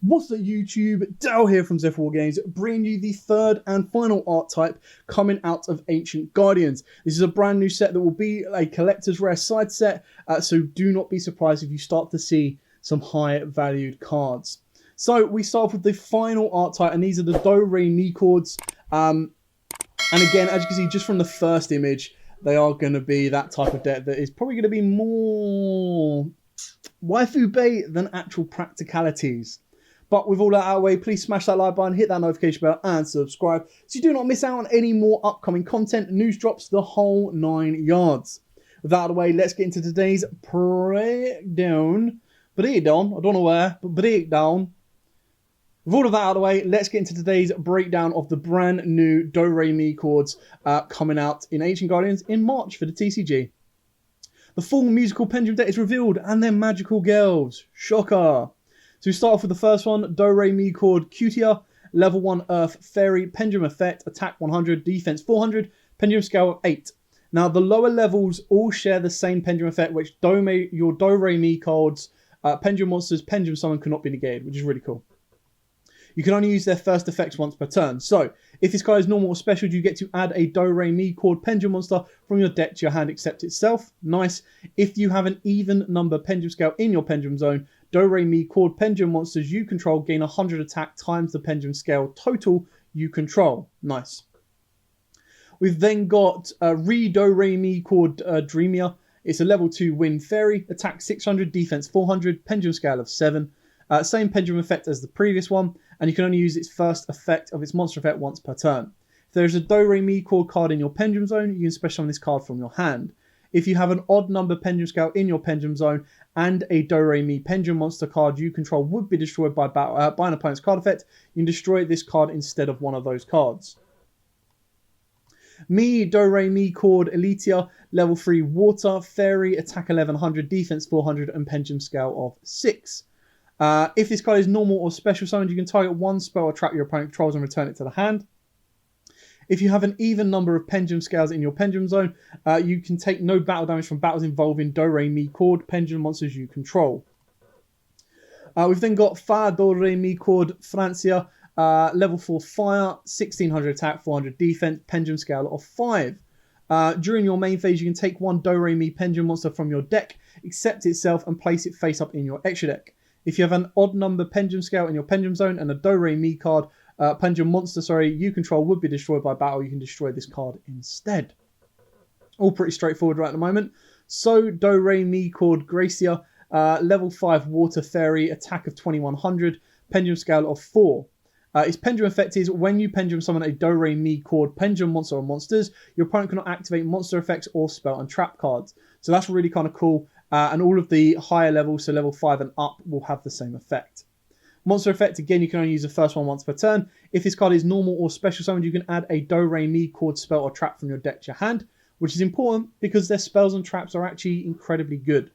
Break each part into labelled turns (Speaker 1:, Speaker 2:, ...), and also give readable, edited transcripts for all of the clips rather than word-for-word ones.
Speaker 1: What's up YouTube, Dal here from Zephyr Games, bringing you the third and final art type coming out of Ancient Guardians. This is a brand new set that will be a collector's rare side set, so do not be surprised if you start to see some high valued cards. So we start off with the final art type, and these are the Doremichords. And again, as you can see just from the first image, they are going to be that type of deck that is probably going to be more waifu bait than actual practicalities. But with all that out of the way, please smash that like button, hit that notification bell and subscribe so you do not miss out on any more upcoming content, news drops, the whole 9 yards. With that out of the way, let's get into today's breakdown. I don't know where, but breakdown. With all of that out of the way, let's get into today's breakdown of the brand new Doremichords coming out in Ancient Guardians in March for the TCG. The full musical Pendulum deck is revealed and they're magical girls. Shocker. So we start off with the first one, Doremichord Yugioh, level 1 Earth Fairy, Pendulum Effect, Attack 100, Defense 400, Pendulum Scale of 8. Now the lower levels all share the same Pendulum Effect, which your Doremichords, Pendulum Monsters, Pendulum Summon cannot be negated, which is really cool. You can only use their first effects once per turn. So, if this card is normal or special, you get to add a Doremichord Pendulum Monster from your deck to your hand except itself. Nice. If you have an even number Pendulum Scale in your Pendulum Zone, Doremichord Pendulum Monsters you control gain 100 attack times the Pendulum Scale total you control. Nice. We've then got Doremichord Doremichord. It's a level 2 Wind Fairy, attack 600, defense 400, Pendulum Scale of 7. Same Pendulum effect as the previous one, and you can only use its first effect of its monster effect once per turn. If there is a Doremichord card in your Pendulum Zone, you can special summon this card from your hand. If you have an odd number Pendulum Scale in your Pendulum Zone and a Doremi Pendulum Monster card you control would be destroyed by an opponent's card effect, you can destroy this card instead of one of those cards. Doremichord Elitia, level 3 Water Fairy, attack 1100, defense 400, and Pendulum Scale of 6. If this card is normal or special summoned, you can target one spell or trap your opponent controls and return it to the hand. If you have an even number of Pendulum Scales in your Pendulum Zone, you can take no battle damage from battles involving Doremichord Pendulum Monsters you control. We've then got Doremichord Francia, level 4 Fire, 1600 attack, 400 defense, Pendulum Scale of 5. During your main phase, you can take one Doremi Pendulum Monster from your deck, accept itself, and place it face up in your extra deck. If you have an odd number Pendulum Scale in your Pendulum Zone and a Doremi card, Pendulum Monster, you control would be destroyed by battle, you can destroy this card instead. All pretty straightforward right at the moment. So, Doremichord Gracia, level 5 Water Fairy, attack of 2100, Pendulum Scale of 4. Its Pendulum effect is when you Pendulum summon a Doremichord Pendulum Monster or monsters, your opponent cannot activate monster effects or spell and trap cards. So that's really kind of cool. And all of the higher levels, so level 5 and up, will have the same effect. Monster effect, again, you can only use the first one once per turn. If this card is normal or special summoned, you can add a Doremichord spell or trap from your deck to your hand, which is important because their spells and traps are actually incredibly good.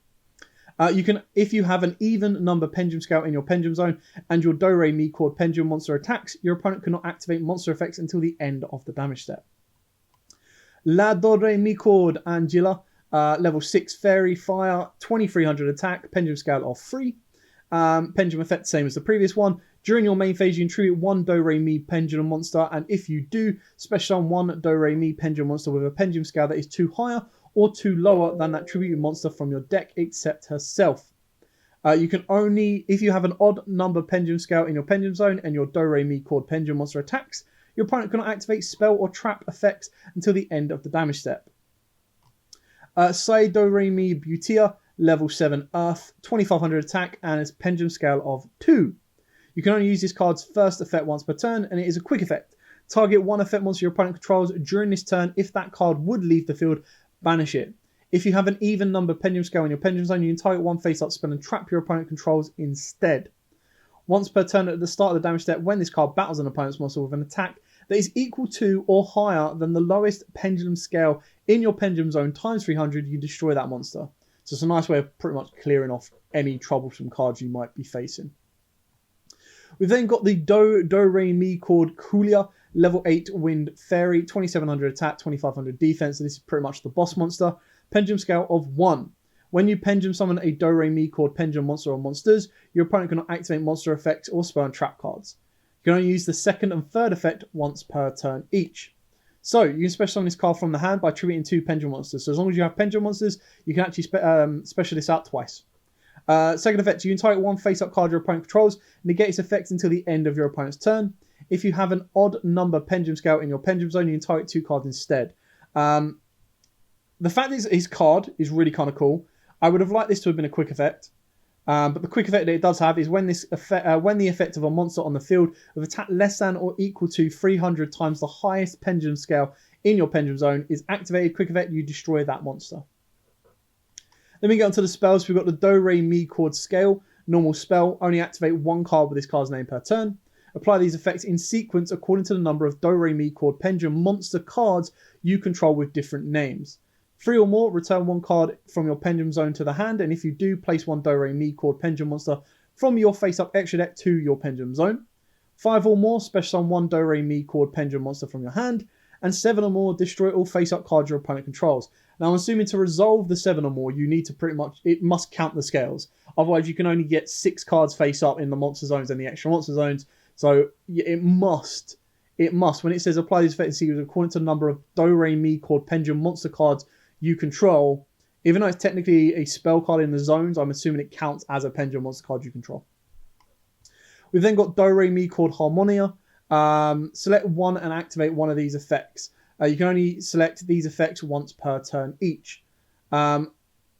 Speaker 1: If you have an even number Pendulum Scale in your Pendulum Zone and your Doremichord Pendulum Monster attacks, your opponent cannot activate monster effects until the end of the damage step. Doremichord Angela, level 6 Fairy, Fire, 2300 attack, Pendulum Scale of 3. Pendulum effect, same as the previous one. During your main phase, you can tribute one Doremi Pendulum Monster, and if you do, special summon one Doremi Pendulum Monster with a Pendulum Scale that is 2 higher or 2 lower than that tributed monster from your deck, except herself. You can only, if you have an odd number Pendulum Scale in your Pendulum Zone and your Doremichord Pendulum Monster attacks, your opponent cannot activate spell or trap effects until the end of the damage step. Doremi Butia, level 7 Earth, 2500 attack, and its Pendulum Scale of 2. You can only use this card's first effect once per turn, and it is a quick effect. Target one effect monster your opponent controls during this turn. If that card would leave the field, banish it. If you have an even number Pendulum Scale in your Pendulum Zone, you can target one face-up spell and trap your opponent controls instead. Once per turn at the start of the damage step, when this card battles an opponent's monster with an attack that is equal to or higher than the lowest Pendulum Scale in your Pendulum Zone times 300, you destroy that monster. So it's a nice way of pretty much clearing off any troublesome cards you might be facing. We've then got the Doremichord Coolia, level 8 Wind Fairy, 2700 attack, 2500 defense. So this is pretty much the boss monster. Pendulum scale of 1. When you pendulum summon a Doremichord pendulum monster or monsters, your opponent cannot activate monster effects or spell and trap cards. You can only use the second and third effect once per turn each. So you can special summon this card from the hand by tributing 2 pendulum monsters. So as long as you have pendulum monsters, you can actually special this out twice. Second effect, you can target one face-up card your opponent controls, negate its effects until the end of your opponent's turn. If you have an odd number pendulum scale in your pendulum zone, you can target 2 cards instead. The fact that his card is really kind of cool. I would have liked this to have been a quick effect. But the quick effect that it does have is when the effect of a monster on the field with attack less than or equal to 300 times the highest pendulum scale in your pendulum zone is activated, quick effect, you destroy that monster. Then we get onto the spells. We've got the Doremichord scale, normal spell, only activate 1 card with this card's name per turn. Apply these effects in sequence according to the number of Doremichord pendulum monster cards you control with different names. 3 or more, return 1 card from your pendulum zone to the hand, and if you do, place 1 Doremichord pendulum monster from your face-up extra deck to your pendulum zone. 5 or more, special summon 1 Doremichord pendulum monster from your hand, and 7 or more, destroy all face-up cards your opponent controls. Now, I'm assuming to resolve the 7 or more, you need to it must count the scales. Otherwise, you can only get 6 cards face-up in the monster zones and the extra monster zones. So, it must, when it says apply these effects according to the number of Doremichord pendulum monster cards you control, even though it's technically a spell card in the zones, I'm assuming it counts as a pendulum monster card you control. We've then got Doremichord Harmonia. Select 1 and activate one of these effects. You can only select these effects once per turn each. Add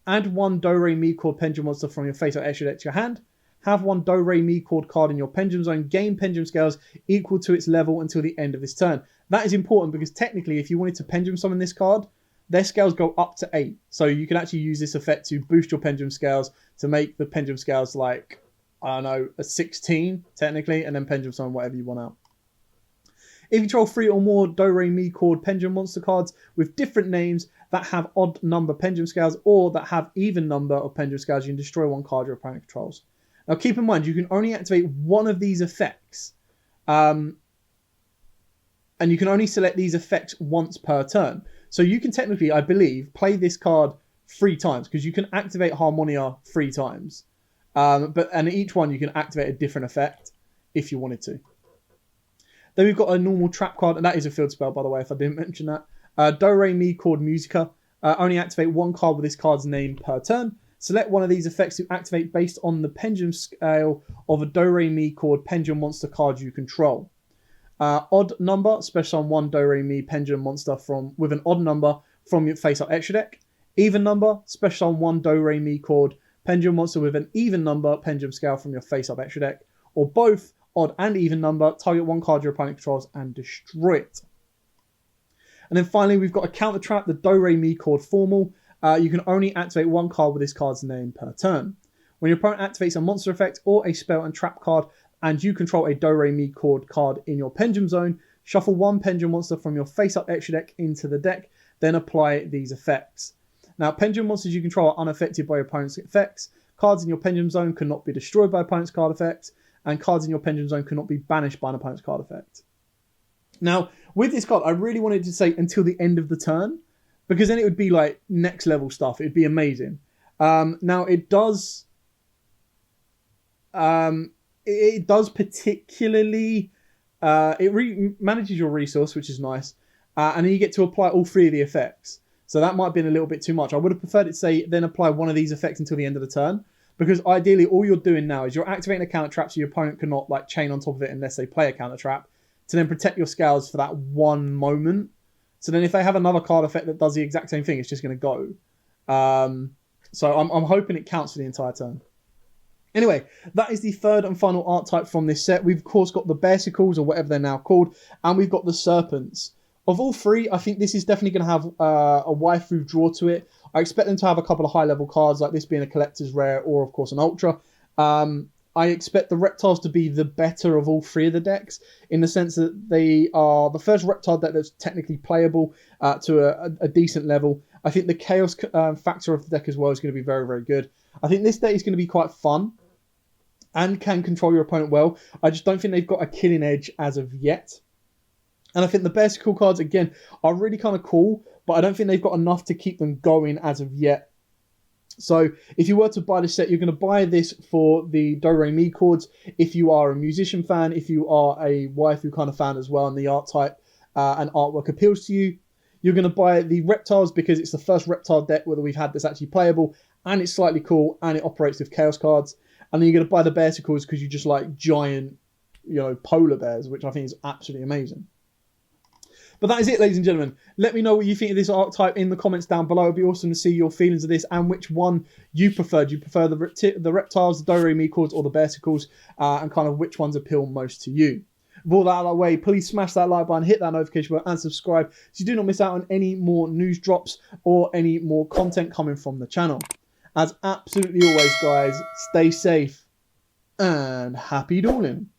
Speaker 1: 1 Doremichord pendulum monster from your face or extra deck to your hand. Have 1 Doremichord card in your pendulum zone. Gain pendulum scales equal to its level until the end of this turn. That is important because technically, if you wanted to pendulum summon this card, their scales go up to 8. So you can actually use this effect to boost your pendulum scales to make the pendulum scales like, I don't know, a 16 technically, and then pendulum summon whatever you want out. If you control 3 or more Doremichord pendulum monster cards with different names that have odd number pendulum scales or that have even number of pendulum scales, you can destroy 1 card your opponent controls. Now keep in mind, you can only activate one of these effects. And you can only select these effects once per turn. So you can technically, I believe, play this card 3 times because you can activate Harmonia 3 times. And each one you can activate a different effect if you wanted to. Then we've got a normal trap card, and that is a field spell, by the way, if I didn't mention that. Doremichord Musica. Only activate 1 card with this card's name per turn. Select one of these effects to activate based on the pendulum scale of a Doremichord pendulum monster card you control. Odd number, special on 1 Doremi pendulum monster with an odd number from your face-up extra deck. Even number, special on 1 Doremichord pendulum monster with an even number pendulum scale from your face-up extra deck. Or both, odd and even number, target 1 card your opponent controls and destroy it. And then finally, we've got a counter trap, the Doremichord Formal. You can only activate 1 card with this card's name per turn. When your opponent activates a monster effect or a spell and trap card, and you control a Doremichord card in your pendulum zone, shuffle 1 pendulum monster from your face-up extra deck into the deck, then apply these effects. Now, pendulum monsters you control are unaffected by your opponent's effects. Cards in your pendulum zone cannot be destroyed by opponent's card effects, and cards in your pendulum zone cannot be banished by an opponent's card effect. Now, with this card, I really wanted to say until the end of the turn, because then it would be like next level stuff. It'd be amazing. Now, it does particularly, manages your resource, which is nice, and then you get to apply all 3 of the effects. So that might have been a little bit too much. I would have preferred it to say then apply one of these effects until the end of the turn, because ideally all you're doing now is you're activating a counter trap so your opponent cannot like chain on top of it unless they play a counter trap to then protect your scales for that one moment. So then if they have another card effect that does the exact same thing, it's just going to go. So I'm hoping it counts for the entire turn. Anyway, that is the 3rd and final archetype from this set. We've, of course, got the Bearsicles, or whatever they're now called, and we've got the Serpents. Of all 3, I think this is definitely going to have a waifu draw to it. I expect them to have a couple of high-level cards, like this being a collector's rare or, of course, an ultra. I expect the Reptiles to be the better of all 3 of the decks, in the sense that they are the first Reptile deck that's technically playable to a decent level. I think the chaos factor of the deck as well is going to be very, very good. I think this deck is going to be quite fun and can control your opponent well. I just don't think they've got a killing edge as of yet. And I think the Bearsicle cards, again, are really kind of cool, but I don't think they've got enough to keep them going as of yet. So if you were to buy this set, you're going to buy this for the Doremichords. If you are a musician fan, if you are a waifu kind of fan as well, and the art type and artwork appeals to you, you're going to buy the reptiles because it's the first reptile deck whether we've had that's actually playable, and it's slightly cool, and it operates with chaos cards. And then you're going to buy the Bearsicles because you just like giant, polar bears, which I think is absolutely amazing. But that is it, ladies and gentlemen. Let me know what you think of this archetype in the comments down below. It'd be awesome to see your feelings of this and which one you prefer. Do you prefer the reptiles, the Doremichords, or the Bearsicles, and kind of which ones appeal most to you? With all that out of the way, please smash that like button, hit that notification button, and subscribe so you do not miss out on any more news drops or any more content coming from the channel. As absolutely always, guys, stay safe and happy dueling.